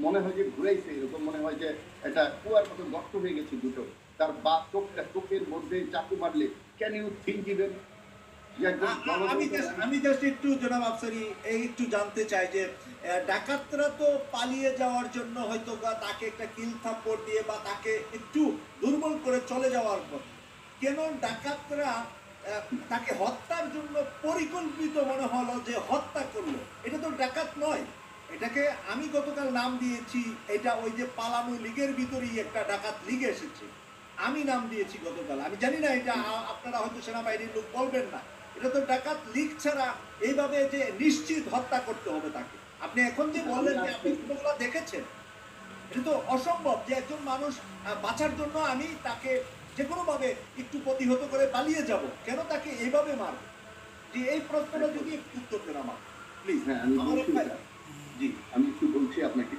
মনে হয় যে ঘুরাইছে, এরকম মনে হয় যে একটা কুয়ার মতো গর্ত হয়ে গেছে দুটো। তার চোখের মধ্যে চাকু মারলে ক্যান ইউ থিঙ্ক ইভেন যে একজন আমি জাস্ট একটু জনাব আফসারি একটু জানতে চাই যে ডাকাতরা তো পালিয়ে যাওয়ার জন্য হয়তো বা তাকে একটা কিল থাপ্পড় দিয়ে বা তাকে একটু দুর্বল করে চলে যাওয়ার পর কেন ডাকাতরা তাকে হত্যার জন্য পরিকল্পিত মনে হলো যে হত্যা করলো? এটা তো ডাকাত নয়, এটাকে আমি গতকাল নাম দিয়েছি, এটা ওই যে পালানো লীগের ভিতরেই একটা ডাকাত লীগ এসেছে, আমি নাম দিয়েছি গতকাল। আমি জানি না এটা আপনারা হয়তো সেনাবাহিনীর লোক বলবেন না, এটা তো ডাকাত লীগ ছাড়া এইভাবে যে নিশ্চিত হত্যা করতে হবে তাকে। আপনি এখন যে বললেন যে আপনি ছোটবেলা দেখেছেন, এটা তো অসম্ভব যে একজন মানুষ বাঁচার জন্য আমি তাকে যে কোনো ভাবে একটু প্রতিহত করে পালিয়ে যাব, কেন তাকে এইভাবে মারব? যে এই প্রশ্নটা যদি একটু উত্তর দেন আমার প্লিজ। হ্যাঁ, আমি আমার বলছি, জি আমি একটু বলছি আপনাকে।